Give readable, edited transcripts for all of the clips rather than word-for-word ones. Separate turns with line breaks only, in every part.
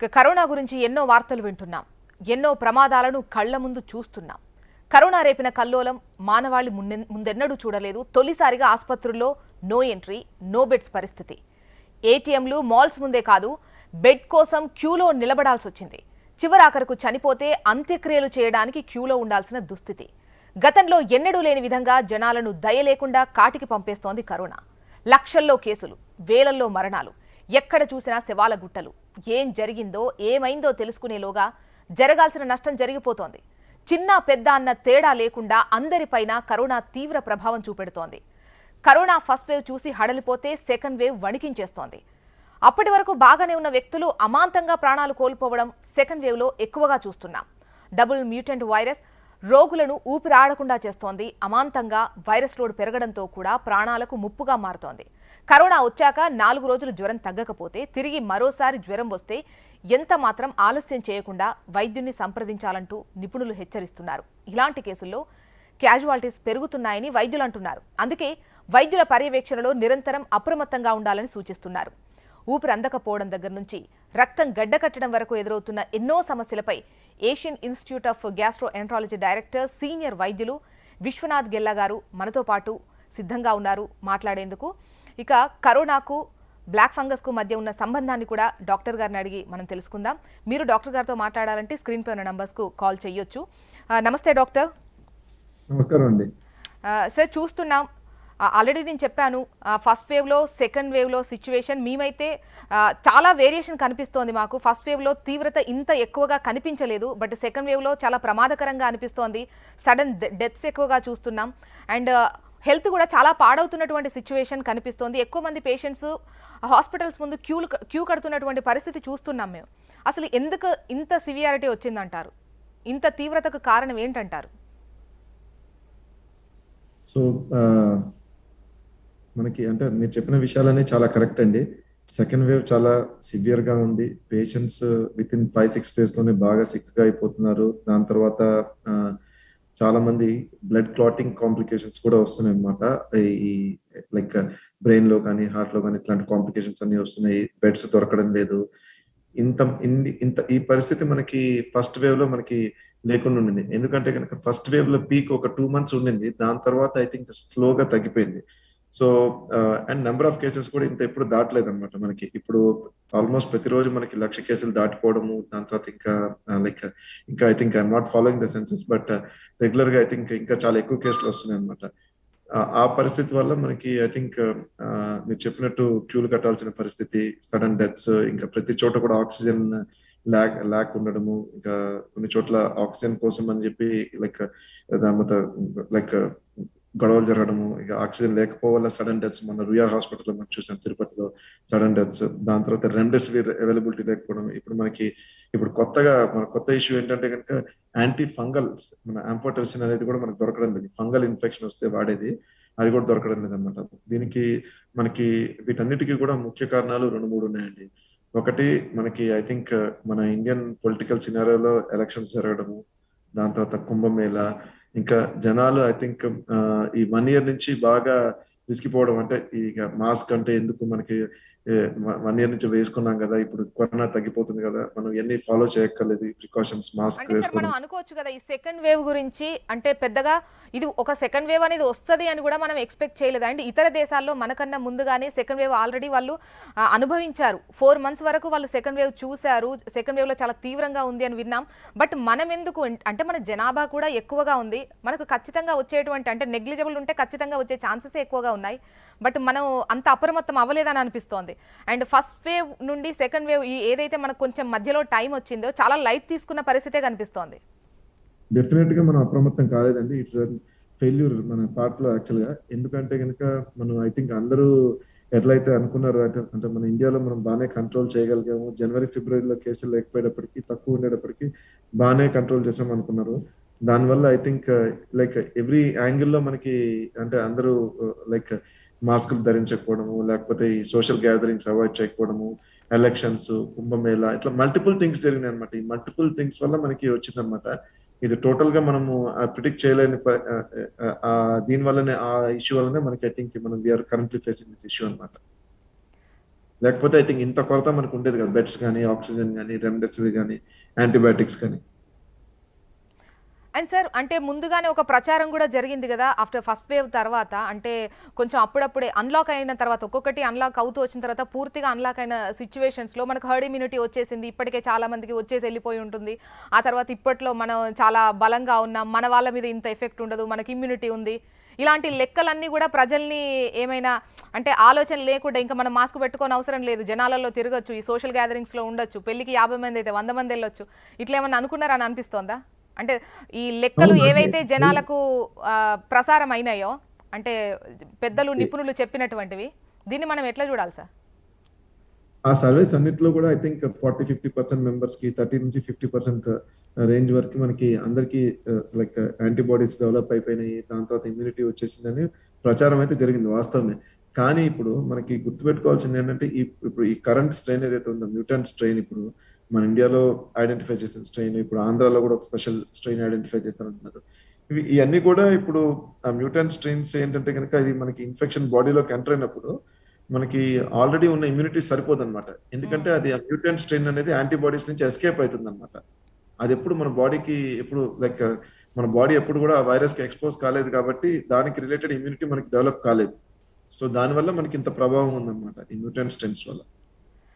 Corona గురించి ఎన్నో వార్తలు వింటున్నాం. ఎన్నో ప్రమాదాలను కళ్ల ముందు చూస్తున్నాం. కరోనా రేపిన కల్లోలం మానవాళి ముందెన్నడూ చూడలేదు. తొలిసారిగా ఆసుపత్రుల్లో నో ఎంట్రీ, నో బెడ్స్ పరిస్థితి. ఏటీఎంలు, మాల్స్ ముందే కాదు, బెడ్ కోసం క్యూలో నిలబడాల్సి వచ్చింది. చివరాఖరకు చనిపోతే అంత్యక్రియలు చేయడానికి క్యూలో ఉండాల్సిన దుస్థితి. గతంలో ఎన్నడూ లేని విధంగా జనాలను దయ లేకుండా కాటికి పంపేస్తోంది కరోనా. లక్షల్లో కేసులు, వేలల్లో మరణాలు, ఎక్కడ చూసినా శవాల గుట్టలు. ఏం జరిగిందో ఏమైందో తెలుసుకునేలోగా జరగాల్సిన నష్టం జరిగిపోతోంది. చిన్న పెద్ద అన్న తేడా లేకుండా అందరిపైన కరోనా తీవ్ర ప్రభావం చూపెడుతోంది. కరోనా ఫస్ట్ వేవ్ చూసి హడలిపోతే సెకండ్ వేవ్ వణికించేస్తోంది. అప్పటి వరకు బాగానే ఉన్న వ్యక్తులు అమాంతంగా ప్రాణాలు కోల్పోవడం సెకండ్ వేవ్లో ఎక్కువగా చూస్తున్నాం. డబుల్ మ్యూటెంట్ వైరస్ రోగులను ఊపిరాడకుండా చేస్తోంది. అమాంతంగా వైరస్ లోడ్ పెరగడంతో కూడా ప్రాణాలకు ముప్పుగా మారుతోంది. కరోనా వచ్చాక 4 రోజులు జ్వరం తగ్గకపోతే తిరిగి మరోసారి జ్వరం వస్తే ఎంత మాత్రం ఆలస్యం చేయకుండా వైద్యున్ని సంప్రదించాలంటూ నిపుణులు హెచ్చరిస్తున్నారు. ఇలాంటి కేసుల్లో క్యాజువాలిటీస్ పెరుగుతున్నాయని వైద్యులు అంటున్నారు. అందుకే వైద్యుల పర్యవేక్షణలో నిరంతరం అప్రమత్తంగా ఉండాలని సూచిస్తున్నారు. ఊపిరి అందకపోవడం దగ్గర నుంచి రక్తం గడ్డకట్టడం వరకు ఎదురవుతున్న ఎన్నో సమస్యలపై Asian institute of gastroenterology director, senior వైద్యులు విశ్వనాథ్ గెల్లా గారు మనతో పాటు సిద్ధంగా ఉన్నారు మాట్లాడేందుకు. ఇక కరోనాకు, బ్లాక్ ఫంగస్కు మధ్య ఉన్న సంబంధాన్ని కూడా డాక్టర్ గారిని అడిగి మనం తెలుసుకుందాం. మీరు డాక్టర్ గారితో మాట్లాడాలంటే స్క్రీన్ పై ఉన్న నంబర్స్కు కాల్ చేయొచ్చు. నమస్తే డాక్టర్.
నమస్కారం అండి.
సార్, చూస్తున్నాం, ఆల్రెడీ నేను చెప్పాను, ఫస్ట్ వేవ్లో సెకండ్ వేవ్లో సిచ్యువేషన్ మేమైతే చాలా వేరియేషన్ కనిపిస్తోంది మాకు. ఫస్ట్ వేవ్లో తీవ్రత ఇంత ఎక్కువగా కనిపించలేదు, బట్ సెకండ్ వేవ్లో చాలా ప్రమాదకరంగా అనిపిస్తోంది. సడన్ డెత్స్ ఎక్కువగా చూస్తున్నాం అండ్ హెల్త్ కూడా చాలా పాడవుతున్నటువంటి సిచ్యువేషన్ కనిపిస్తోంది. ఎక్కువ మంది పేషెంట్స్ హాస్పిటల్స్ ముందు క్యూ కడుతున్నటువంటి పరిస్థితి చూస్తున్నాం మేము. అసలు ఎందుకు ఇంత సివియారిటీ వచ్చిందంటారు? ఇంత తీవ్రతకు కారణం ఏంటంటారు?
సో మనకి అంటే మీరు చెప్పిన విషయాలన్నీ చాలా కరెక్ట్ అండి. సెకండ్ వేవ్ చాలా సివియర్గా ఉంది. పేషెంట్స్ విత్ ఇన్ 5-6 డేస్లోనే బాగా సిక్గా అయిపోతున్నారు. దాని తర్వాత చాలా మంది బ్లడ్ క్లాటింగ్ కాంప్లికేషన్స్ కూడా వస్తున్నాయి అనమాట. ఈ లైక్ బ్రెయిన్ లో కానీ హార్ట్ లో కానీ ఇట్లాంటి కాంప్లికేషన్స్ అన్ని వస్తున్నాయి. బెడ్స్ దొరకడం లేదు. ఇంత ఈ పరిస్థితి మనకి ఫస్ట్ వేవ్ లో మనకి లేకుండా ఉండింది. ఎందుకంటే కనుక ఫస్ట్ వేవ్ లో పీక్ ఒక 2 months ఉండింది. దాని తర్వాత ఐ థింక్ స్లోగా తగ్గిపోయింది. So and number of cases కూడా ఇంత ఎప్పుడు దాటలేదు అనమాట. మనకి ఇప్పుడు ఆల్మోస్ట్ ప్రతిరోజు మనకి 1,00,000 కేసులు దాటిపోవడము. దాని తర్వాత ఇంకా I think I'm not following the senses, but regular గా ఐ థింక్ ఇంకా చాలా ఎక్కువ కేసులు వస్తున్నాయి అనమాట. ఆ పరిస్థితి వల్ల మనకి ఐ థింక్ మీరు చెప్పినట్టు క్యూలు కట్టాల్సిన పరిస్థితి, సడన్ డెత్స్, ఇంకా ప్రతి చోట కూడా ఆక్సిజన్ ల్యాక్ ఉండడము, ఇంకా కొన్ని చోట్ల ఆక్సిజన్ కోసం అని చెప్పి లైక్ గొడవలు జరగడము, ఇక ఆక్సిజన్ లేకపోవల్ల సడన్ డెత్స్. మన రుయా హాస్పిటల్లో మనం చూసాం, తిరుపతిలో సడన్ డెత్స్. దాని తర్వాత రెమ్డెసివిర్ అవైలబిలిటీ లేకపోవడం. ఇప్పుడు కొత్త ఇష్యూ ఏంటంటే కనుక యాంటీ ఫంగల్స్, మన ఆంఫోటెరిసిన్ అనేది కూడా మనకు దొరకడం లేదు. ఫంగల్ ఇన్ఫెక్షన్ వస్తే వాడేది, అది కూడా దొరకడం లేదన్నమాట. మనకి వీటన్నిటికీ కూడా ముఖ్య కారణాలు 2-3 ఉన్నాయండి. ఒకటి, మనకి ఐ థింక్ మన ఇండియన్ పొలిటికల్ సినారియోలో ఎలక్షన్స్ జరగడము, దాని తర్వాత కుంభమేళా, ఇంకా జనాలు ఐ థింక్ ఈ 1 year నుంచి బాగా విసిగిపోవడం. అంటే ఇక మాస్క్ అంటే ఎందుకు, మనకి 1 year నుంచి వేసుకున్నాం కదా, ఇప్పుడు కరోనా తగ్గిపోతుంది కదా, మనం ఎన్ని ఫాలో చేయక్కర్లేదు ప్రికాషన్స్, మాస్క్ వేసుకోవడం.
మనం అనుకోవచ్చు కదా ఈ సెకండ్ వేవ్ గురించి, అంటే పెద్దగా ఇది ఒక సెకండ్ వేవ్ అనేది వస్తుంది అని కూడా మనం ఎక్స్పెక్ట్ చేయలేదు. అండ్ ఇతర దేశాల్లో మనకన్నా ముందుగానే సెకండ్ వేవ్ ఆల్రెడీ వాళ్ళు అనుభవించారు. 4 months వరకు వాళ్ళు సెకండ్ వేవ్ చూశారు. సెకండ్ వేవ్ లో చాలా తీవ్రంగా ఉంది అని విన్నాం. బట్ మనం ఎందుకు అంటే మన జనాభా కూడా ఎక్కువగా ఉంది, మనకు ఖచ్చితంగా వచ్చేటువంటి అంటే నెగ్లిజిబుల్ ఉంటే ఖచ్చితంగా వచ్చే ఛాన్సెస్ ఎక్కువగా ఉన్నాయి. బట్ మనం అంత అప్రమత్తం అవ్వలేదని అనిపిస్తోంది. అండ్ ఫస్ట్ వేవ్ నుండి సెకండ్ వేవ్ ఏదైతే మనకు కొంచెం మధ్యలో టైం వచ్చిందో చాలా లైట్ తీసుకున్న పరిస్థితే కనిపిస్తోంది.
డెఫినెట్ గా మనం అప్రమత్తం కాలేదండి. ఇట్స్ ఫెయిల్యూర్ మన పార్ట్ లో యాక్చువల్ గా. ఎందుకంటే కనుక మనం ఐ థింక్ అందరూ ఎట్లయితే అనుకున్నారు అంటే మన ఇండియాలో మనం బాగానే కంట్రోల్ చేయగలిగాము. జనవరి ఫిబ్రవరిలో కేసులు లేకపోయేటప్పటికి, తక్కువ ఉండేటప్పటికి బాగానే కంట్రోల్ చేసాం అనుకున్నారు. దానివల్ల ఐ థింక్ లైక్ ఎవ్రీ యాంగిల్లో మనకి అంటే అందరూ లైక్ మాస్కులు ధరించకపోవడము, లేకపోతే ఈ సోషల్ గ్యాదరింగ్స్ అవాయిడ్ చేయకపోవడము, ఎలక్షన్స్, కుంభమేళా, ఇట్లా మల్టిపుల్ థింగ్స్ జరిగినాయి అనమాట. ఈ మల్టిపుల్ థింగ్స్ వల్ల మనకి వచ్చిందనమాట. ఇది టోటల్ గా మనము ప్రిడిక్ట్ చేయలేని దీని వల్లనే, ఆ ఇష్యూ వల్లనే మనకి ఐ థింక్ మనం we are currently facing this issue అనమాట. లేకపోతే ఐ థింక్ ఇంత కొరత మనకు ఉండేది కదా, బెడ్స్ కానీ, ఆక్సిజన్ కానీ, రెమ్డెసివిర్ కానీ, యాంటీబయాటిక్స్ కానీ.
అండ్ సార్ అంటే ముందుగానే ఒక ప్రచారం కూడా జరిగింది కదా ఆఫ్టర్ ఫస్ట్ వేవ్ తర్వాత, అంటే కొంచెం అప్పుడప్పుడే అన్లాక్ అయిన తర్వాత ఒక్కొక్కటి అన్లాక్ అవుతూ వచ్చిన తర్వాత పూర్తిగా అన్లాక్ అయిన సిచ్యువేషన్స్లో మనకు హర్డ్ ఇమ్యూనిటీ వచ్చేసింది, ఇప్పటికే చాలా మందికి వచ్చేసి వెళ్ళిపోయి ఉంటుంది. ఆ తర్వాత ఇప్పట్లో మనం చాలా బలంగా ఉన్నాం, మన వాళ్ళ మీద ఇంత ఎఫెక్ట్ ఉండదు, మనకి ఇమ్యూనిటీ ఉంది, ఇలాంటి లెక్కలన్నీ కూడా ప్రజల్ని ఏమైనా అంటే ఆలోచన లేకుండా ఇంకా మనం మాస్క్ పెట్టుకోని అవసరం లేదు, జనాలలో తిరగచ్చు, ఈ సోషల్ గ్యాదరింగ్స్లో ఉండొచ్చు, పెళ్ళికి 50 మంది అయితే 100 మంది వెళ్ళొచ్చు, ఇట్లా ఏమన్నా అనుకున్నారని అనిపిస్తోందా? అంటే ఈ లెక్కలు ఏవైతే జనాలకు ప్రసారం అయినాయో, అంటే పెద్దలు నిపుణులు చెప్పినటువంటివి, దీన్ని మనం ఎట్లా చూడాలి సార్?
ఆ సర్వేస్ అన్నిట్లో కూడా ఐ థింక్ 40-50% మెంబర్స్ కి 30-50% రేంజ్ వరకు మనకి అందరికి లైక్ యాంటీబాడీస్ డెవలప్ అయిపోయినాయి, దాని తర్వాత ఇమ్యూనిటీ వచ్చేసిందని ప్రచారం అయితే జరిగింది, వాస్తవమే. కానీ ఇప్పుడు మనకి గుర్తుపెట్టుకోవాల్సింది ఏంటంటే ఇప్పుడు ఈ కరెంట్ స్ట్రెయిన్ ఏదైతే ఉందో, మ్యూటెంట్ స్ట్రెయిన్, ఇప్పుడు మన ఇండియాలో ఐడెంటిఫై చేసిన స్ట్రెయిన్, ఇప్పుడు ఆంధ్రాలో కూడా ఒక స్పెషల్ స్ట్రెయిన్ ఐడెంటిఫై చేస్తారంటున్నారు. ఇవన్నీ కూడా ఇప్పుడు ఆ మ్యూటెంట్ స్ట్రెయిన్స్ ఏంటంటే కనుక ఇది మనకి ఇన్ఫెక్షన్ బాడీలోకి ఎంటర్ అయినప్పుడు మనకి ఆల్రెడీ ఉన్న ఇమ్యూనిటీ సరిపోదు అనమాట. ఎందుకంటే అది ఆ మ్యూటెంట్ స్ట్రెయిన్ అనేది యాంటీబాడీస్ నుంచి ఎస్కేప్ అవుతుంది అనమాట. అది ఎప్పుడు మన బాడీకి ఎప్పుడు లైక్ మన బాడీ ఎప్పుడు కూడా ఆ వైరస్ కి ఎక్స్పోజ్ కాలేదు కాబట్టి దానికి రిలేటెడ్ ఇమ్యూనిటీ మనకి డెవలప్ కాలేదు. సో దానివల్ల మనకి ఇంత ప్రభావం ఉందన్నమాట ఈ మ్యూటెంట్ స్ట్రెయిన్స్ వల్ల.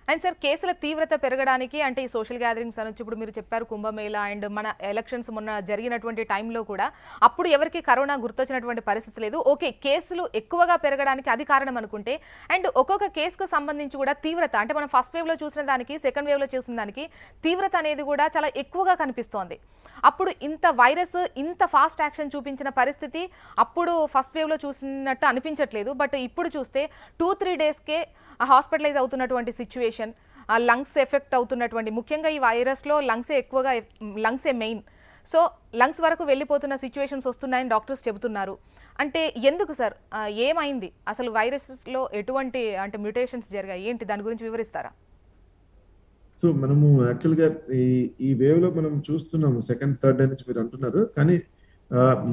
అండ్ సార్ కేసుల తీవ్రత పెరగడానికి అంటే ఈ సోషల్ గ్యాదరింగ్స్ అనొచ్చు, ఇప్పుడు మీరు చెప్పారు కుంభమేళా అండ్ మన ఎలక్షన్స్ మొన్న జరిగినటువంటి టైంలో కూడా అప్పుడు ఎవరికి కరోనా గుర్తొచ్చినటువంటి పరిస్థితి లేదు. ఓకే, కేసులు ఎక్కువగా పెరగడానికి అది కారణం అనుకుంటే, అండ్ ఒక్కొక్క కేసుకు సంబంధించి కూడా తీవ్రత అంటే మనం ఫస్ట్ వేవ్లో చూసిన దానికి సెకండ్ వేవ్లో చూసిన దానికి తీవ్రత అనేది కూడా చాలా ఎక్కువగా కనిపిస్తోంది. అప్పుడు ఇంత వైరస్ ఇంత ఫాస్ట్ యాక్షన్ చూపించిన పరిస్థితి అప్పుడు ఫస్ట్ వేవ్లో చూసినట్టు అనిపించట్లేదు. బట్ ఇప్పుడు చూస్తే 2-3 డేస్కే హాస్పిటలైజ్ అవుతున్నటువంటి సిచ్యువేషన్, లంగ్స్ ఎఫెక్ట్ అవుతున్నటువంటి, ముఖ్యంగా ఈ వైరస్లో లంగ్సే మెయిన్. సో లంగ్స్ వరకు వెళ్ళిపోతున్న సిచ్యువేషన్స్ వస్తున్నాయని డాక్టర్స్ చెబుతున్నారు. అంటే ఎందుకు సార్, ఏమైంది అసలు, వైరస్లో ఎటువంటి అంటే మ్యూటేషన్స్ జరిగాయి ఏంటి, దాని గురించి వివరిస్తారా?
సో మనము యాక్చువల్గా ఈ వేవ్ లో మనం చూస్తున్నాము సెకండ్ థర్డ్ డే నుంచి మీరు అంటున్నారు, కానీ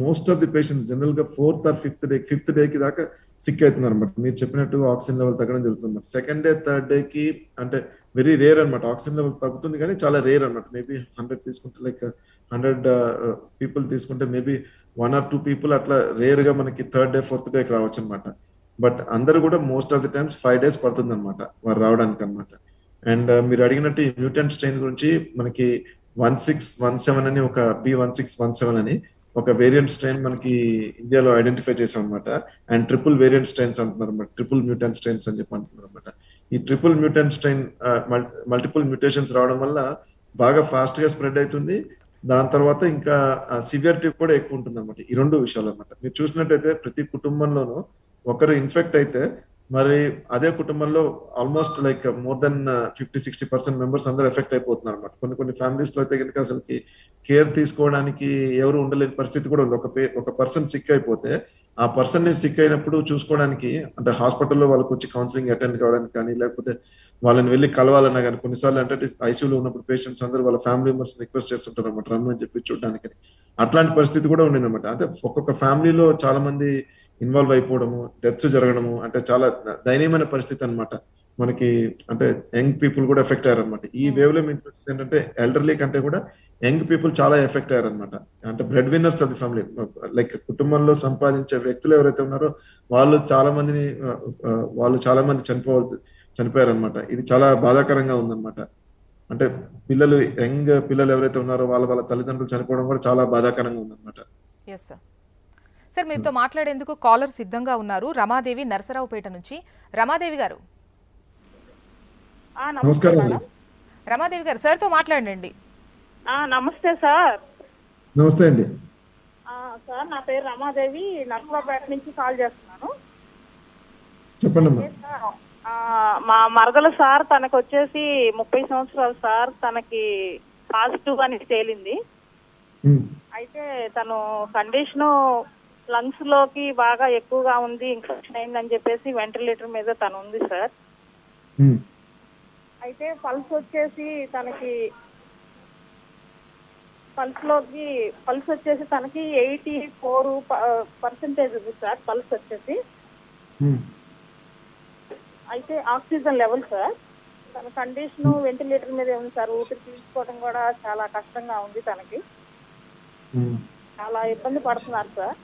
most of the patients general గా 4th or 5th డేకి దాకా సిక్ అవుతున్నారు అనమాట. మీరు చెప్పినట్టు ఆక్సిజన్ లెవెల్ తగ్గడం జరుగుతుంది. సెకండ్ డే థర్డ్ డేకి అంటే వెరీ రేర్ అనమాట, ఆక్సిజన్ లెవెల్ తగ్గుతుంది కానీ చాలా రేర్ అనమాట. మేబీ 100 తీసుకుంటే లైక్ 100 పీపుల్ తీసుకుంటే మేబీ 1 or 2 పీపుల్ అట్లా రేర్ గా మనకి థర్డ్ డే 4th డేకి రావచ్చు అనమాట. బట్ అందరు కూడా most of the times 5 days పడుతుంది అనమాట వారు రావడానికి అనమాట. అండ్ మీరు అడిగినట్టు ఈ మ్యూటెంట్ స్ట్రెయిన్ గురించి మనకి 1617 అని ఒక B1617 అని ఒక వేరియంట్ స్ట్రెయిన్ మనకి ఇండియాలో ఐడెంటిఫై చేసాం అనమాట. అండ్ ట్రిపుల్ వేరియంట్ స్ట్రెయిన్స్ అంటున్నారు అనమాట, ట్రిపుల్ మ్యూటెంట్ స్ట్రెయిన్స్ అని చెప్పి అంటున్నారు అనమాట. ఈ triple mutant strain multiple mutations రావడం వల్ల బాగా ఫాస్ట్ గా స్ప్రెడ్ అవుతుంది. దాని తర్వాత ఇంకా సివియరిటీ కూడా ఎక్కువ ఉంటుంది అనమాట. ఈ రెండు విషయాలు అనమాట. మీరు చూసినట్టయితే ప్రతి కుటుంబంలోనూ ఒకరు ఇన్ఫెక్ట్ అయితే మరి అదే కుటుంబంలో almost like more than 50-60% members అందరూ ఎఫెక్ట్ అయిపోతున్నారు అనమాట. కొన్ని ఫ్యామిలీస్ లో అయితే కనుక అసలుకి కేర్ తీసుకోవడానికి ఎవరు ఉండలేని పరిస్థితి కూడా ఉంది. ఒక పర్సన్ సిక్ అయిపోతే ఆ పర్సన్ ని సిక్ అయినప్పుడు చూసుకోవడానికి అంటే హాస్పిటల్లో వాళ్ళకి వచ్చి కౌన్సిలింగ్ అటెండ్ కావడానికి కానీ, లేకపోతే వాళ్ళని వెళ్ళి కలవాలన్నా కానీ, కొన్నిసార్లు అంటే ఐసీయూలో ఉన్నప్పుడు పేషెంట్స్ అందరూ వాళ్ళ ఫ్యామిలీ మెంబర్స్ రిక్వెస్ట్ చేస్తుంటారు అనమాట, రమ్మని చెప్పి చూడడానికి. అట్లాంటి పరిస్థితి కూడా ఉండింది అనమాట. అంటే ఒక్కొక్క ఫ్యామిలీలో చాలా మంది ఇన్వాల్వ్ అయిపోవడము, డెత్స్ జరగడము, అంటే చాలా దయనీయమైన పరిస్థితి అనమాట. మనకి అంటే యంగ్ పీపుల్ కూడా ఎఫెక్ట్ అయ్యారనమాట. ఈ వేవ్ లో మీకు ఏంటంటే ఎల్డర్లీ కంటే కూడా యంగ్ పీపుల్ చాలా ఎఫెక్ట్ అయ్యారనమాట. అంటే bread winners of the family, like కుటుంబంలో సంపాదించే వ్యక్తులు ఎవరైతే ఉన్నారో వాళ్ళు చాలా మంది చనిపోయారనమాట. ఇది చాలా బాధాకరంగా ఉందన్నమాట. అంటే యంగ్ పిల్లలు ఎవరైతే ఉన్నారో వాళ్ళ తల్లిదండ్రులు చనిపోవడం కూడా చాలా బాధాకరంగా ఉందన్నమాట.
సార్ మీతో మాట్లాడేందుకు కాలర్ సిద్ధంగా ఉన్నారు, రమాదేవి నరసరావుపేట నుంచి. రమాదేవి గారు.
నమస్కారం.
రమాదేవి గారు, సార్తో మాట్లాడండి.
నమస్తే సార్.
నమస్తే అండి.
సార్ నా పేరు రమాదేవి, నరసరావుపేట నుంచి కాల్ చేస్తున్నాను.
చెప్పండి.
మా మరదల సార్ తనకు వచ్చేసి 30 సంవత్సరాలు సార్, తనకి పాజిటివ్ అని తేలింది. అయితే తను కండిషను లంగ్స్ లోకి బాగా ఎక్కువగా ఉంది, ఇన్ఫెక్షన్ అయిందని చెప్పేసి వెంటిలేటర్ మీద తను ఉంది సార్. అయితే పల్స్ వచ్చేసి తనకి 84% ఉంది సార్. పల్స్ వచ్చేసి అయితే ఆక్సిజన్ లెవెల్ సార్, తన కండిషన్ వెంటిలేటర్ మీద ఉంది సార్. ఊపిరి పీల్చుకోవడం కూడా చాలా కష్టంగా ఉంది తనకి.
ఉమ్,
చాలా ఇబ్బంది పడుతున్నారు సార్.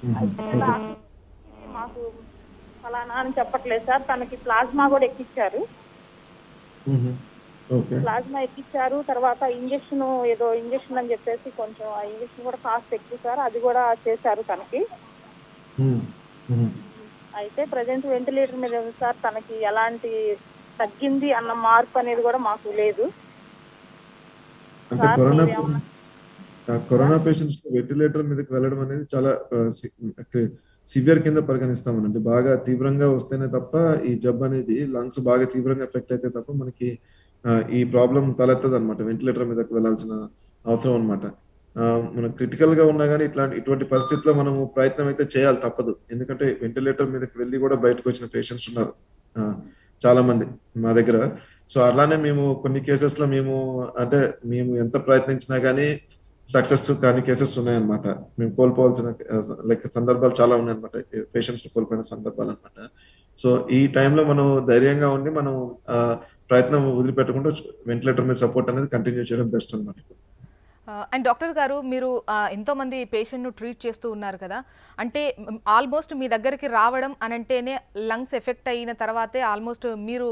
ఉమ్,
అయితే ఇలా మాకు ఫలానా అని చెప్పట్లేదు సార్. తనకి ప్లాస్మా కూడా ఎక్కిచ్చారు.
ఉమ్, ఓకే.
ప్లాస్మా ఎక్కిచ్చారు. తర్వాత ఏదో ఇంజక్షన్ అని చెప్పేసి కొంచెం ఆ ఇంజక్షన్ కూడా కాస్ట్ ఎక్కువ సార్. అది కూడా చేశారు తనకి.
ఉమ్, ఉమ్.
అయితే ప్రజెంట్ వెంటిలేటర్ మీద ఉంది సార్. తనకి ఎలాంటి తగ్గింది అన్న మార్పు అనేది కూడా మాకు లేదు
అంటే
సార్.
కరోనా పేషెంట్స్ వెంటిలేటర్ మీదకి వెళ్ళడం అనేది చాలా సివియర్ కింద పరిగణిస్తామని. అంటే బాగా తీవ్రంగా వస్తేనే తప్ప ఈ జబ్బు అనేది లంగ్స్ బాగా తీవ్రంగా ఎఫెక్ట్ అయితే తప్ప మనకి ఈ ప్రాబ్లం తలెత్తదు అనమాట. వెంటిలేటర్ మీదకి వెళ్ళాల్సిన అవసరం అనమాట. మనం క్రిటికల్ గా ఉన్నా కానీ ఇటువంటి పరిస్థితుల్లో మనము ప్రయత్నం అయితే చేయాలి, తప్పదు. ఎందుకంటే వెంటిలేటర్ మీదకి వెళ్ళి కూడా బయటకు వచ్చిన పేషెంట్స్ ఉన్నారు చాలా మంది మా దగ్గర. సో అలానే మేము కొన్ని కేసెస్ లో మేము ఎంత ప్రయత్నించినా కానీ సక్సెస్ కాని కేసెస్ ఉన్నాయన్నమాట. మేము కోల్పోవాల్సిన సందర్భాలు చాలా ఉన్నాయన్నమాట, పేషెంట్స్ ని కోల్పోయిన సందర్భాలు అనమాట. సో ఈ టైంలో మనం ధైర్యంగా ఉండి మనం ప్రయత్నం వదిలిపెట్టకుండా వెంటిలేటర్ మీద సపోర్ట్ అనేది కంటిన్యూ చేయడం బెస్ట్ అనమాట.
అండ్ డాక్టర్ గారు, మీరు ఎంతోమంది పేషెంట్ను ట్రీట్ చేస్తూ ఉన్నారు కదా, అంటే ఆల్మోస్ట్ మీ దగ్గరికి రావడం అని అంటేనే లంగ్స్ ఎఫెక్ట్ అయిన తర్వాతే ఆల్మోస్ట్ మీరు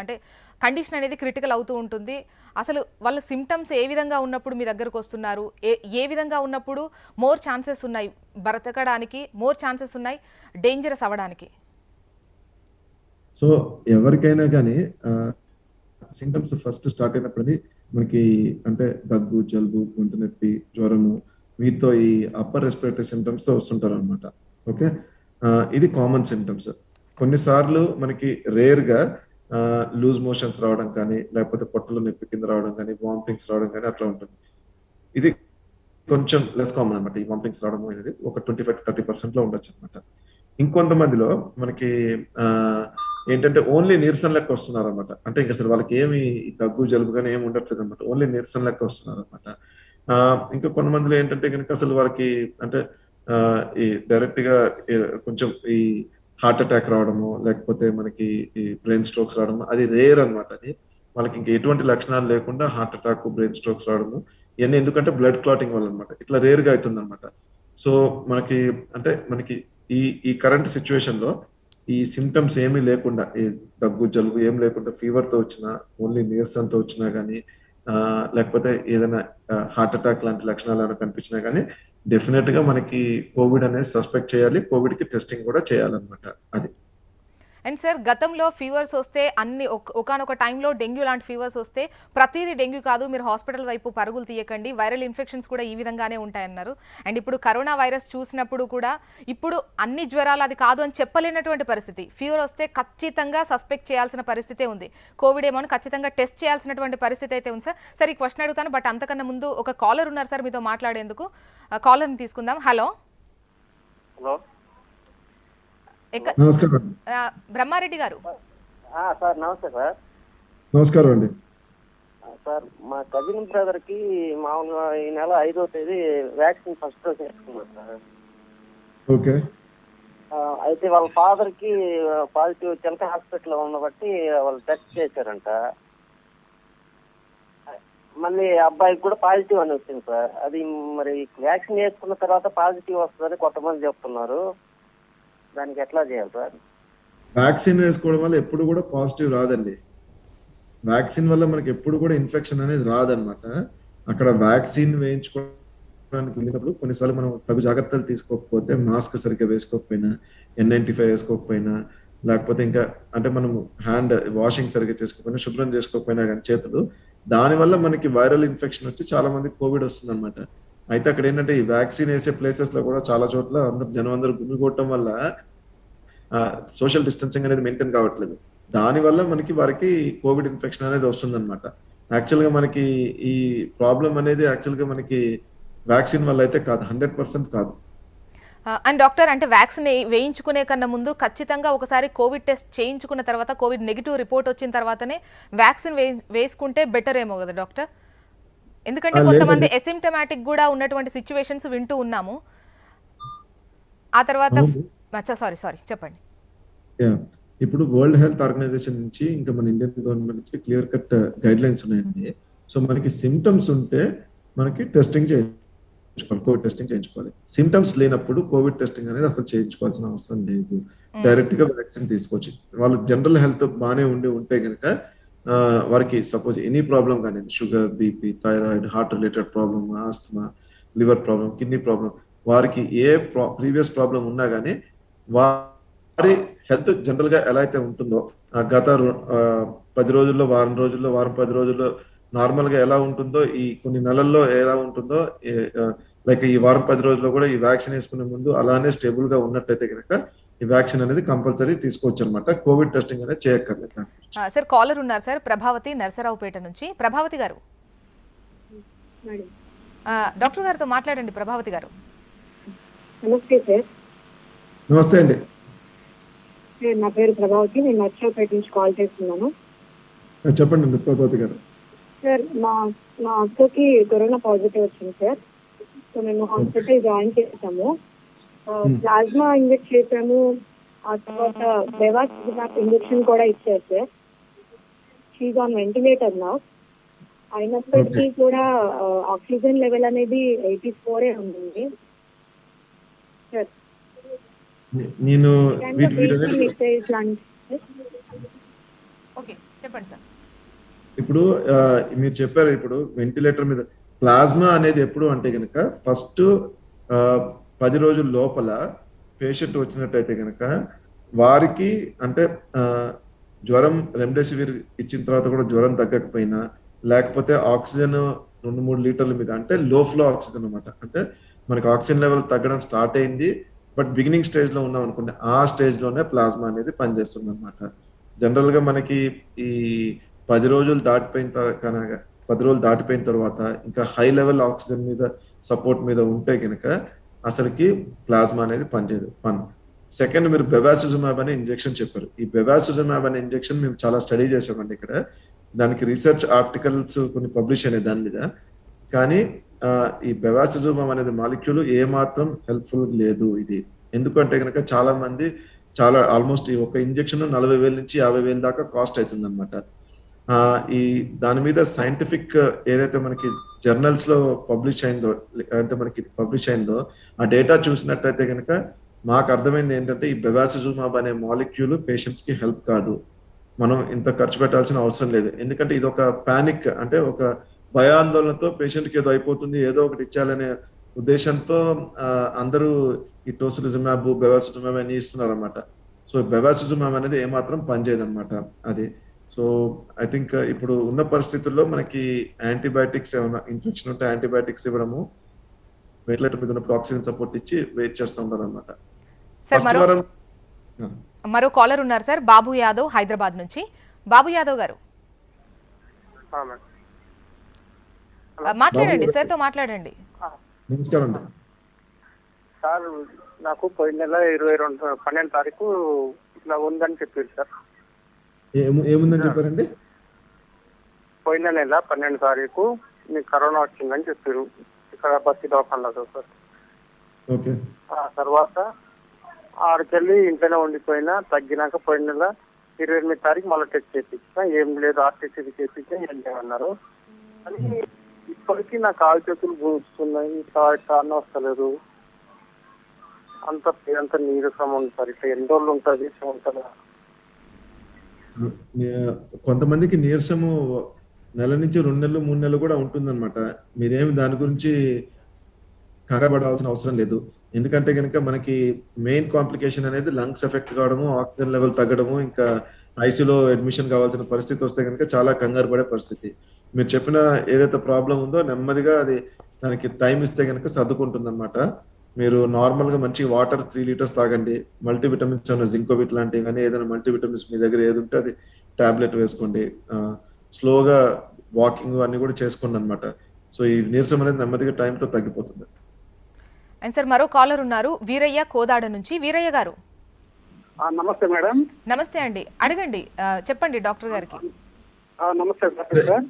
అంటే కండిషన్ అనేది క్రిటికల్ అవుతూ ఉంటుంది. అసలు వాళ్ళ సిమ్టమ్స్ ఏ విధంగా ఉన్నప్పుడు మీ దగ్గరకు వస్తున్నారు, ఏ విధంగా ఉన్నప్పుడు మోర్ ఛాన్సెస్ ఉన్నాయి బ్రతకడానికి, మోర్ ఛాన్సెస్ ఉన్నాయి డేంజరస్ అవ్వడానికి?
సో ఎవరికైనా కానీ సింటమ్స్ ఫస్ట్ స్టార్ట్ అయినప్పుడు మనకి అంటే దగ్గు, జలుబు, గొంతు నొప్పి, జ్వరము, వీటితో ఈ అప్పర్ రెస్పిరేటరీ సింటమ్స్ తో వస్తుంటారు అనమాట. ఓకే, ఇది కామన్ సింటమ్స్. కొన్నిసార్లు మనకి రేర్ గా లూజ్ మోషన్స్ రావడం కానీ, లేకపోతే పొట్టలో నొప్పి కింద రావడం కానీ, వామిటింగ్స్ రావడం కానీ అట్లా ఉంటుంది. ఇది కొంచెం లెస్ కామన్ అనమాట. ఈ వామిటింగ్స్ రావడం అనేది ఒక 25-30% లో ఉండొచ్చు అనమాట. ఇంకొంతమందిలో మనకి ఏంటంటే ఓన్లీ నీరసం లెక్క వస్తున్నారు అనమాట. అంటే ఇంకా అసలు వాళ్ళకి ఏమి దగ్గు, జలుబు కానీ ఏమి ఉండట్లేదు అనమాట, ఓన్లీ నీరసం లెక్క వస్తున్నారు అనమాట. ఇంకా కొంతమందిలో ఏంటంటే కనుక అసలు వాళ్ళకి అంటే ఈ డైరెక్ట్ గా కొంచెం ఈ హార్ట్ అటాక్ రావడము, లేకపోతే మనకి ఈ బ్రెయిన్ స్ట్రోక్స్ రావడము, అది రేర్ అనమాట. అది వాళ్ళకి ఇంకా ఎటువంటి లక్షణాలు లేకుండా హార్ట్ అటాక్, బ్రెయిన్ స్ట్రోక్స్ రావడము, ఇవన్నీ ఎందుకంటే బ్లడ్ క్లాటింగ్ వల్ల అనమాట. ఇట్లా రేర్ గా అవుతుంది అనమాట. సో మనకి ఈ కరెంట్ సిచ్యువేషన్ లో ఈ సిమ్టమ్స్ ఏమీ లేకుండా, ఈ దగ్గు, జలుబు ఏం లేకుండా, ఫీవర్ తో వచ్చినా, ఓన్లీ నీరసంతో వచ్చినా కానీ, లేకపోతే ఏదైనా హార్ట్ అటాక్ లాంటి లక్షణాలు ఏమైనా కనిపించినా కానీ డెఫినెట్ గా మనకి కోవిడ్ అనేది సస్పెక్ట్ చేయాలి, కోవిడ్ కి టెస్టింగ్ కూడా చేయాలన్నమాట. అది.
అండ్ సార్, గతంలో ఫీవర్స్ వస్తే అన్ని ఒకనొక టైంలో డెంగ్యూ లాంటి ఫీవర్స్ వస్తే ప్రతిదీ డెంగ్యూ కాదు, మీరు హాస్పిటల్ వైపు పరుగులు తీయకండి, వైరల్ ఇన్ఫెక్షన్స్ కూడా ఈ విధంగానే ఉంటాయన్నారు. అండ్ ఇప్పుడు కరోనా వైరస్ చూసినప్పుడు కూడా ఇప్పుడు అన్ని జ్వరాలు అది కాదు అని చెప్పలేనటువంటి పరిస్థితి. ఫీవర్ వస్తే ఖచ్చితంగా సస్పెక్ట్ చేయాల్సిన పరిస్థితే ఉంది. కోవిడ్ ఏమో ఖచ్చితంగా టెస్ట్ చేయాల్సినటువంటి పరిస్థితి అయితే ఉంది సార్. సార్, ఈ క్వశ్చన్ అడుగుతాను, బట్ అంతకన్నా ముందు ఒక కాలర్ ఉన్నారు సార్ మీతో మాట్లాడేందుకు. కాలర్ని తీసుకుందాం. హలో.
హలో,
నమస్కారం.
బ్రహ్మారెడ్డి గారు.
సార్ నమస్తే సార్.
నమస్కారం అండి.
సార్, మా కజిన్ బ్రదర్ కి మామూలుగా ఈ నెల 5వ తేదీ వ్యాక్సిన్ ఫస్ట్ డోస్ వేసుకున్నారు సార్.
ఓకే.
అయితే వాళ్ళ ఫాదర్ కి పాజిటివ్ చిలక హాస్పిటల్లో ఉన్న బట్టి వాళ్ళు టెస్ట్ చేశారంట. మళ్ళీ అబ్బాయికి కూడా పాజిటివ్ అని వచ్చింది సార్. అది మరి వ్యాక్సిన్ వేసుకున్న తర్వాత పాజిటివ్ వస్తుందని కొంతమంది చెప్తున్నారు. దానికి ఎట్లా చేయాలి సార్?
వ్యాక్సిన్ వేసుకోవడం వల్ల ఎప్పుడు కూడా పాజిటివ్ రాదండి. వ్యాక్సిన్ వల్ల మనకి ఎప్పుడు కూడా ఇన్ఫెక్షన్ అనేది రాదనమాట. అక్కడ వ్యాక్సిన్ వేయించుకోవడానికి వెళ్ళినప్పుడు కొన్నిసార్లు మనం తగు జాగ్రత్తలు తీసుకోకపోతే, మాస్క్ సరిగ్గా వేసుకోకపోయినా, N95 వేసుకోకపోయినా, లేకపోతే ఇంకా అంటే మనము హ్యాండ్ వాషింగ్ సరిగ్గా చేసుకోకపోయినా, శుభ్రం చేసుకోకపోయినా కానీ చేతులు, దానివల్ల మనకి వైరల్ ఇన్ఫెక్షన్ వచ్చి చాలా మందికి కోవిడ్ వస్తుంది అనమాట. అయితే అక్కడ ఏంటంటే ఈ వ్యాక్సిన్ వేసే ప్లేసెస్ లో కూడా చాలా చోట్ల జనం గుమిగొట్టడం వల్ల సోషల్ డిస్టెన్సింగ్ అనేది మెయింటైన్ కావట్లేదు. దానివల్ల వారికి కోవిడ్ ఇన్ఫెక్షన్ అనేది వస్తుంది అనమాట. యాక్చువల్ గా మనకి ఈ ప్రాబ్లం అనేది యాక్చువల్ గా మనకి వ్యాక్సిన్ వల్ల అయితే కాదు, 100% కాదు.
అండ్ డాక్టర్, అంటే వ్యాక్సిన్ వేయించుకునే కన్నా ముందు ఖచ్చితంగా ఒకసారి కోవిడ్ టెస్ట్ చేయించుకున్న తర్వాత, కోవిడ్ నెగిటివ్ రిపోర్ట్ వచ్చిన తర్వాతనే వ్యాక్సిన్ వేసుకుంటే బెటర్ ఏమో కదా డాక్టర్? ఎందుకంటే కొంతమంది ఎసిమ్టమాటిక్ కూడా ఉన్నటువంటి సిచ్యువేషన్స్ వింటూ ఉన్నాము. ఆ తర్వాత సారీ చెప్పండి.
యా ఇప్పుడు వరల్డ్ హెల్త్ ఆర్గనైజేషన్ నుంచి ఇంకా మన ఇండియన్ గవర్నమెంట్ నుంచి క్లియర్ కట్ గైడ్ లైన్స్ ఉన్నాయండి. సో మనకి సిమ్టమ్స్ ఉంటే మనకి టెస్టింగ్ చేయించుకోవాలి, కోవిడ్ టెస్టింగ్ చేయించుకోవాలి. సిమ్టమ్స్ లేనప్పుడు కోవిడ్ టెస్టింగ్ అనేది అసలు చేయించుకోవాల్సిన అవసరం లేదు. డైరెక్ట్ గా వ్యాక్సిన్ తీసుకోవచ్చు. వాళ్ళు జనరల్ హెల్త్ బాగానే ఉంటే కనుక వారికి సపోజ్ ఎనీ ప్రాబ్లం కానీ sugar, BP, thyroid, heart related problem, asthma, liver problem, kidney problem, వారికి ఏ ప్రీవియస్ ప్రాబ్లం ఉన్నా కానీ వారి హెల్త్ జనరల్ గా ఎలా అయితే ఉంటుందో గత 10 రోజుల్లో, వారం రోజుల్లో, వారం 10 రోజుల్లో నార్మల్ గా ఎలా ఉంటుందో ఈ కొన్ని నెలల్లో ఎలా ఉంటుందో లైక్ ఈ వారం 10 రోజుల్లో కూడా ఈ వ్యాక్సిన్ వేసుకునే ముందు అలానే స్టేబుల్ గా ఉన్నట్టయితే కనుక ఈ వ్యాక్సిన్ అనేది కంపల్సరీ తీసుకోవచ్చు అనమాట. కోవిడ్ టెస్టింగ్ అనేది చేయక్కర్లేదు.
సార్ కాలర్ ఉన్నారు సార్, ప్రభావతి నరసరావుపేట నుంచి. ప్రభావతి గారు, డాక్టర్ గారితో మాట్లాడండి. ప్రభావతి గారు
నమస్తే సార్.
నమస్తే అండి.
నా పేరు ప్రభావతి, నేను నర్సరావుపేట నుంచి కాల్ చేస్తున్నాను.
చెప్పండి ప్రభావతి గారు.
సార్ మా అక్కకి కరోనా పాజిటివ్ వచ్చింది సార్. సో మేము హాస్పిటల్ జాయిన్ చేసాము, ప్లాస్మా ఇంజెక్ట్ చేసాము, ఆ తర్వాత బెవాసిజిమాబ్ ఇంజెక్షన్ కూడా ఇచ్చారు సార్. షీజ్ ఆన్ వెంటిలేటర్ నా. అయినప్పటికీ కూడా ఆక్సిజన్ లెవెల్ అనేది 84 ఉంది సార్.
నేను
ఓకే చెప్పండి సార్.
ఇప్పుడు మీరు చెప్పారు, ఇప్పుడు వెంటిలేటర్ మీద ప్లాస్మా అనేది ఎప్పుడు అంటే కనుక ఫస్ట్ 10 రోజుల లోపల పేషెంట్ వచ్చినట్టయితే కనుక వారికి అంటే జ్వరం రెమ్డెసివిర్ ఇచ్చిన తర్వాత కూడా జ్వరం తగ్గకపోయినా, లేకపోతే ఆక్సిజన్ 2-3 లీటర్ల మీద అంటే లో ఫ్లో ఆక్సిజన్ అనమాట, అంటే మనకి ఆక్సిజన్ లెవెల్ తగ్గడం స్టార్ట్ అయింది బట్ బిగినింగ్ స్టేజ్ లో ఉన్నాం అనుకోండి, ఆ స్టేజ్ లోనే ప్లాస్మా అనేది పనిచేస్తుంది అనమాట. జనరల్ గా మనకి ఈ 10 రోజులు దాటిపోయిన తర్వాత ఇంకా హై లెవెల్ ఆక్సిజన్ మీద సపోర్ట్ మీద ఉంటే కనుక అసలుకి ప్లాస్మా అనేది పనిచేయదు. సెకండ్, మీరు బెవాసిజుమాబ్ అనే ఇంజెక్షన్ చెప్పారు. ఈ బెవాసిజుమాబ్ అనే ఇంజెక్షన్ మేము చాలా స్టడీ చేసామండి ఇక్కడ. దానికి రీసెర్చ్ ఆర్టికల్స్ కొన్ని పబ్లిష్ అయినాయి దాని మీద. కానీ ఈ బెవాసిజుమాబ్ అనేది మాలిక్యూల్ ఏమాత్రం హెల్ప్ఫుల్ లేదు ఇది. ఎందుకంటే కనుక చాలా ఆల్మోస్ట్ ఈ ఒక ఇంజెక్షన్ 40,000 నుంచి 50,000 దాకా కాస్ట్ అవుతుంది అనమాట. ఈ దాని మీద సైంటిఫిక్ ఏదైతే మనకి జర్నల్స్ లో పబ్లిష్ అయిందో ఆ డేటా చూసినట్టయితే కనుక మాకు అర్థమైంది ఏంటంటే ఈ బెవాసిజుమాబ్ అనే మాలిక్యూల్ పేషెంట్స్ కి హెల్ప్ కాదు. మనం ఇంత ఖర్చు పెట్టాల్సిన అవసరం లేదు. ఎందుకంటే ఇది ఒక పానిక్, అంటే ఒక భయాందోళనతో పేషెంట్ కి ఏదో అయిపోతుంది, ఏదో ఒకటి ఇచ్చాలనే ఉద్దేశంతో అందరూ ఈ టోసిలిజుమాబ్, బెవాసిజుమాబ్ అని ఇస్తున్నారు అనమాట. సో బెవాసిజుమాబ్ అనేది ఏమాత్రం పనిచేయదు అనమాట అది. సో ఐ థింక్ ఇప్పుడు ఉన్న పరిస్థితుల్లో మనకి యాంటీబయాటిక్స్ ఏమైనా ఇన్ఫెక్షన్ ఉంటే యాంటీబయాటిక్స్ ఇవ్వడము, వెంటిలేటర్ మీద ఉన్నప్పుడు ఆక్సిజన్ సపోర్ట్ ఇచ్చి వెయిట్ చేస్తూ ఉంటారు అనమాట.
మరో కాలర్ ఉన్నారు సార్, బాబు యాదవ్ హైదరాబాద్ నుంచి. బాబు యాదవ్ గారు మాట్లాడండి, సార్ తో మాట్లాడండి.
నమస్కారం
సార్. నాకు పోయిన నెల 12 తారీఖు ఇట్లా ఉందని చెప్పారు సార్.
ఏముందని చెప్పారండి?
పోయిన నెల 12 తారీఖు మీకు కరోనా వచ్చిందని చెప్పారు ఇక్కడ బస్సు దవాఖానలో సార్.
ఓకే.
తర్వాత ఆడికెళ్ళి ఇంట్లోనే ఉండిపోయినా, తగ్గినాక పోయిన నెల 28 తారీఖు మళ్ళీ టెస్ట్ చేయించిన, ఏం లేదు ఆర్టీసీ చేయించిన ఏం లేదన్నారు. కానీ ఇప్పటికీ నా కాలు చేతులు గూస్తున్నాయి, కారణ వస్తలేదు, అంత నీరసం ఉంది సార్. ఇట్లా ఎన్ని రోజులు ఉంటుంది ఉంటుందా?
కొంతమందికి నీరసము నెల నుంచి 2 నెలలు 3 నెలలు కూడా ఉంటుందన్నమాట. మీరేమి దాని గురించి కంగారుపడాల్సిన అవసరం లేదు. ఎందుకంటే కనుక మనకి మెయిన్ కాంప్లికేషన్ అనేది లంగ్స్ ఎఫెక్ట్ కావడము, ఆక్సిజన్ లెవెల్ తగ్గడము, ఇంకా ఐసీయూలో అడ్మిషన్ కావాల్సిన పరిస్థితి వస్తే కనుక చాలా కంగారు పడే పరిస్థితి. మీరు చెప్పిన ఏదైతే ప్రాబ్లం ఉందో నెమ్మదిగా అది దానికి టైం ఇస్తే కనుక సర్దుకుంటుంది అనమాట. మీరు నార్మల్ గా మంచి వాటర్ 3 లీటర్స్ తాగండి, మల్టీవిటమిన్స్ ఏమైనా జింకోవిట్ లాంటివి కానీ ఏదైనా మల్టీవిటమిన్స్ మీ దగ్గర ఏది ఉంటే అది టాబ్లెట్ వేసుకోండి. స్లోగా వాకింగ్ అన్ని కూడా చేసుకోండి అనమాట. సో ఈ నీరసం అనేది నెమ్మదిగా టైంతో తగ్గిపోతుంది.
అండ్ సార్ మరో కాలర్ ఉన్నారు, వీరయ్య కోదాడ నుంచి. వీరయ్య గారు
నమస్తే మేడం.
నమస్తే అండి, అడగండి, చెప్పండి డాక్టర్ గారికి.
నమస్తే సార్.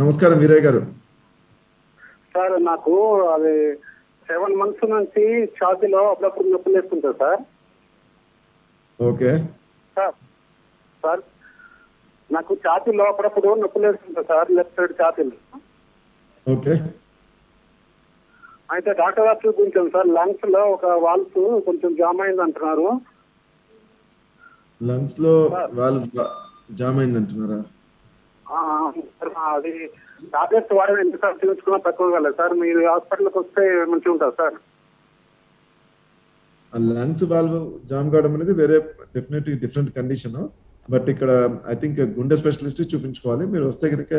నమస్కారం వీరయ్య గారు.
సార్ నాకు అది 7 months నుంచి ఛాతీలో అప్పుడప్పుడు నొప్పులు వేస్తుంటారు సార్.
ఓకే.
సార్ సార్ నాకు ఛాతీలో అప్పుడప్పుడు నొప్పులు వేస్తుంది సార్, లెఫ్ట్ సైడ్ ఛాతీలు.
ఓకే.
అయితే డాక్టర్ గారు చూపించాం సార్, లంగ్స్ లో ఒక వాల్స్ కొంచెం జామ్ అయింది అంటున్నారు.
లంగ్స్ లో వాల్వ్ జామ్ అయింది అంటున్నారా?
అది టాబ్లెట్స్ వాడడం ఎందుకు చూపించుకున్నా తక్కువ కాలేదు సార్, మీరు హాస్పిటల్కి వస్తే మంచిగా ఉంటుంది సార్.
లంగ్స్ వాల్వ్ జామ్ కావడం అనేది వేరే డెఫినెట్లీ డిఫరెంట్ కండిషన్. బట్ ఇక్కడ ఐ థింక్ గుండె స్పెషలిస్ట్ చూపించుకోవాలి. మీరు వస్తే కనుక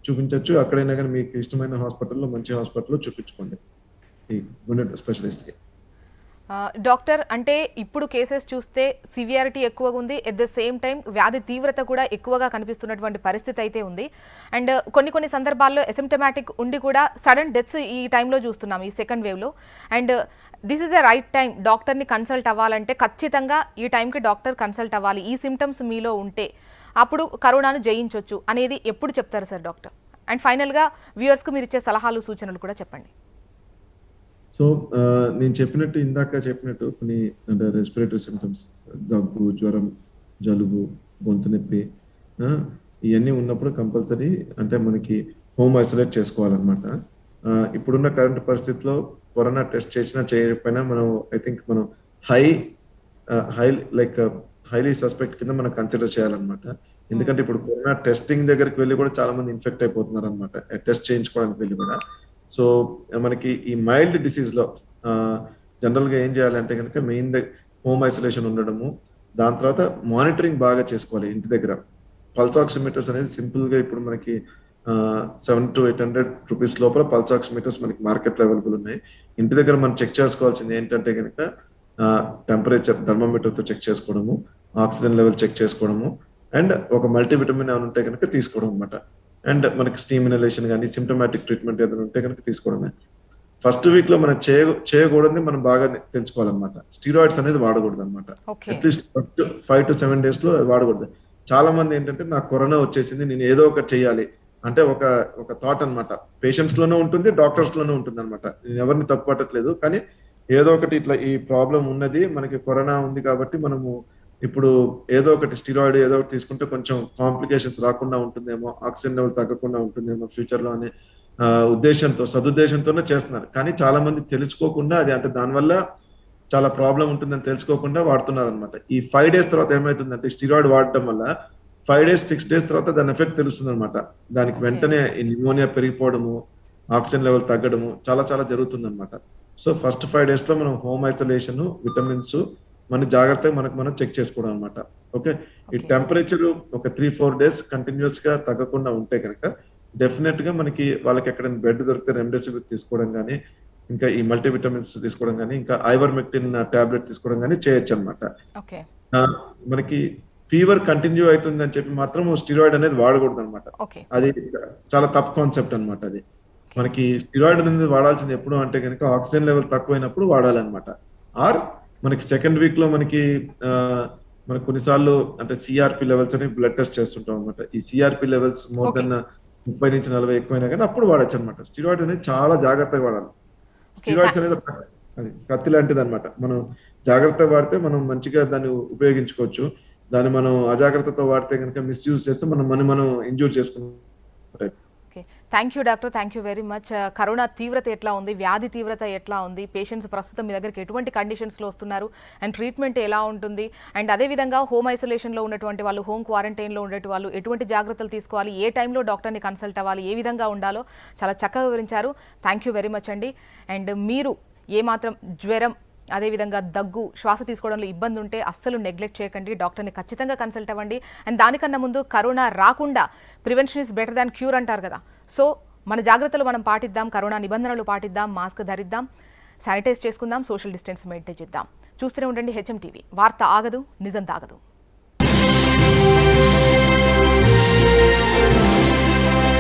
చూపించవచ్చు. అక్కడైనా కానీ మీకు ఇష్టమైన హాస్పిటల్లో, మంచి హాస్పిటల్లో చూపించుకోండి ఈ గుండె స్పెషలిస్ట్కి.
డాక్టర్, అంటే ఇప్పుడు కేసెస్ చూస్తే సివియారిటీ ఎక్కువగా ఉంది, ఎట్ ద సేమ్ టైం వ్యాధి తీవ్రత కూడా ఎక్కువగా కనిపిస్తున్నటువంటి పరిస్థితి అయితే ఉంది. అండ్ కొన్ని సందర్భాల్లో ఎసిమ్టమాటిక్ ఉండి కూడా సడన్ డెత్స్ ఈ టైంలో చూస్తున్నాం, ఈ సెకండ్ వేవ్లో. And this is the right time డాక్టర్ని కన్సల్ట్ అవ్వాలంటే ఖచ్చితంగా ఈ టైంకి డాక్టర్ కన్సల్ట్ అవ్వాలి, ఈ సిమ్టమ్స్ మీలో ఉంటే అప్పుడు కరోనాను జయించవచ్చు అనేది ఎప్పుడు చెప్తారు సార్ డాక్టర్? అండ్ ఫైనల్గా వ్యూయర్స్కు మీరు ఇచ్చే సలహాలు, సూచనలు కూడా చెప్పండి.
సో నేను ఇందాక చెప్పినట్టు కొన్ని అంటే రెస్పిరేటరీ సిమ్టమ్స్, దగ్గు, జ్వరం, జలుబు, గొంతు నొప్పి ఇవన్నీ ఉన్నప్పుడు కంపల్సరీ అంటే మనకి హోమ్ ఐసోలేట్ చేసుకోవాలన్నమాట. ఇప్పుడున్న కరెంట్ పరిస్థితిలో కరోనా టెస్ట్ చేసినా చేయకపోయినా మనం ఐ థింక్ మనం హైలీ సస్పెక్ట్ కింద మనం కన్సిడర్ చేయాలన్నమాట. ఎందుకంటే ఇప్పుడు కరోనా టెస్టింగ్ దగ్గరికి వెళ్ళి కూడా చాలా మంది ఇన్ఫెక్ట్ అయిపోతున్నారు అనమాట, టెస్ట్ చేయించుకోవడానికి వెళ్ళి కూడా. సో మనకి ఈ మైల్డ్ డిసీజ్ లో జనరల్ గా ఏం చేయాలంటే కనుక మెయిన్ హోమ్ ఐసోలేషన్ ఉండడము, దాని తర్వాత మానిటరింగ్ బాగా చేసుకోవాలి ఇంటి దగ్గర. పల్స్ ఆక్సిమీటర్స్ అనేది సింపుల్ గా ఇప్పుడు మనకి 700 to 800 రూపీస్ లోపల పల్స్ ఆక్సిమీటర్స్ మనకి మార్కెట్ లో అవైలబుల్ ఉన్నాయి. ఇంటి దగ్గర మనం చెక్ చేసుకోవాల్సింది ఏంటంటే కనుక టెంపరేచర్ థర్మోమీటర్ తో చెక్ చేసుకోవడము, ఆక్సిజన్ లెవెల్ చెక్ చేసుకోవడము, అండ్ ఒక మల్టీవిటమిన్ ఏమైనా ఉంటే కనుక తీసుకోవడం అనమాట. అండ్ మనకి స్టీమ్ ఇనలేషన్ కానీ సిమ్టమాటిక్ ట్రీట్మెంట్ ఏదైనా ఉంటే కనుక తీసుకోవడమే. ఫస్ట్ వీక్ లో మనం చేయకూడదు మనం బాగా తెలుసుకోవాలన్నమాట. స్టీరాయిడ్స్ అనేది వాడకూడదు అనమాట. అట్లీస్ట్ ఫస్ట్ 5 to 7 days లో వాడకూడదు. చాలా మంది ఏంటంటే నాకు కరోనా వచ్చేసింది, నేను ఏదో ఒకటి చేయాలి అంటే ఒక థాట్ అనమాట. పేషెంట్స్ లోనే ఉంటుంది, డాక్టర్స్ లోనే ఉంటుంది అనమాట. నేను ఎవరిని తప్పు పట్టట్లేదు, కానీ ఏదో ఒకటి ఇట్లా ఈ ప్రాబ్లం ఉన్నది, మనకి కరోనా ఉంది కాబట్టి మనము ఇప్పుడు ఏదో ఒకటి స్టీరాయిడ్ ఏదో ఒకటి తీసుకుంటే కొంచెం కాంప్లికేషన్స్ రాకుండా ఉంటుందేమో, ఆక్సిజన్ లెవెల్ తగ్గకుండా ఉంటుందేమో ఫ్యూచర్ లో అనే సదుద్దేశంతోనే చేస్తున్నారు. కానీ చాలా మంది తెలుసుకోకుండా అది అంటే దానివల్ల చాలా ప్రాబ్లం ఉంటుందని తెలుసుకోకుండా వాడుతున్నారు అనమాట. ఈ 5 days తర్వాత ఏమవుతుందంటే స్టీరాయిడ్ వాడటం వల్ల 5 days 6 days తర్వాత దాని ఎఫెక్ట్ తెలుస్తుంది అనమాట. దానికి వెంటనే న్యూమోనియా పెరిగిపోవడము, ఆక్సిజన్ లెవెల్ తగ్గడము చాలా జరుగుతుంది అనమాట. సో ఫస్ట్ 5 days లో మనం హోమ్ ఐసోలేషన్, విటమిన్స్ మన జాగ్రత్తగా మనం చెక్ చేసుకోవడం అనమాట. ఓకే. ఈ టెంపరేచర్ ఒక 3-4 days కంటిన్యూస్ గా తగ్గకుండా ఉంటే కనుక డెఫినెట్ గా మనకి వాళ్ళకి ఎక్కడైనా బెడ్ దొరికితే రెమ్డెసివిర్ తీసుకోవడం కానీ, ఇంకా ఈ మల్టీవిటమిన్స్ తీసుకోవడం కానీ, ఇంకా ఐవర్మెక్టిన్ టాబ్లెట్ తీసుకోవడం కానీ చేయొచ్చు అనమాట. మనకి ఫీవర్ కంటిన్యూ అవుతుందని చెప్పి మాత్రం స్టీరాయిడ్ అనేది వాడకూడదు అనమాట. అది చాలా తప్పు కాన్సెప్ట్ అనమాట. అది మనకి స్టీరాయిడ్ అనేది వాడాల్సింది ఎప్పుడు అంటే కనుక ఆక్సిజన్ లెవెల్ తక్కువైనప్పుడు వాడాలన్నమాట. ఆర్ మనకి సెకండ్ వీక్ లో మనకి కొన్నిసార్లు అంటే సిఆర్పి లెవెల్స్ అని బ్లడ్ టెస్ట్ చేస్తుంటాం అనమాట. ఈ సిఆర్పి లెవెల్స్ మోర్ దెన్ 30 నుంచి 40 ఎక్కువైనా కానీ అప్పుడు వాడచ్చు అనమాట. స్టీరాయిడ్ అనేది చాలా జాగ్రత్తగా వాడాలి. స్టీరాయిడ్స్ అనేది అది కత్తి లాంటిది అనమాట. మనం జాగ్రత్తగా వాడితే మనం మంచిగా దాన్ని ఉపయోగించుకోవచ్చు. దాన్ని మనం అజాగ్రత్తతో వాడితే కనుక మిస్యూజ్ చేస్తే మనం ఇంజూర్ చేసుకుంటాం.
Thank you doctor, thank you very much. Corona తీవ్రత ఎట్లా ఉంది, వ్యాధి తీవ్రత ఎట్లా ఉంది, పేషెంట్స్ ప్రస్తుతం మీ దగ్గరికి ఎటువంటి కండిషన్స్లో వస్తున్నారు, అండ్ ట్రీట్మెంట్ ఎలా ఉంటుంది, అండ్ అదేవిధంగా హోమ్ ఐసోలేషన్లో ఉన్నటువంటి వాళ్ళు, హోమ్ క్వారంటైన్లో ఉండేటి వాళ్ళు ఎటువంటి జాగ్రత్తలు తీసుకోవాలి, ఏ టైంలో డాక్టర్ని కన్సల్ట్ అవ్వాలి, ఏ విధంగా ఉండాలో చాలా చక్కగా వివరించారు. థ్యాంక్ యూ వెరీ మచ్ అండి. అండ్ మీరు ఏమాత్రం జ్వరం, అదేవిధంగా దగ్గు, శ్వాస తీసుకోవడంలో ఇబ్బంది ఉంటే అస్సలు నెగ్లెక్ట్ చేయకండి, డాక్టర్ని ఖచ్చితంగా కన్సల్ట్ అవ్వండి. అండ్ దానికన్నా ముందు కరోనా రాకుండా prevention is better than cure అంటారు కదా. సో మన జాగ్రత్తలు మనం పాటిద్దాం, కరోనా నిబంధనలు పాటిద్దాం, మాస్క్ ధరిద్దాం, శానిటైజ్ చేసుకుందాం, సోషల్ డిస్టెన్స్ మెయింటైన్ చేద్దాం. చూస్తూనే ఉండండి HM TV. వార్త ఆగదు, నిజం తాగదు.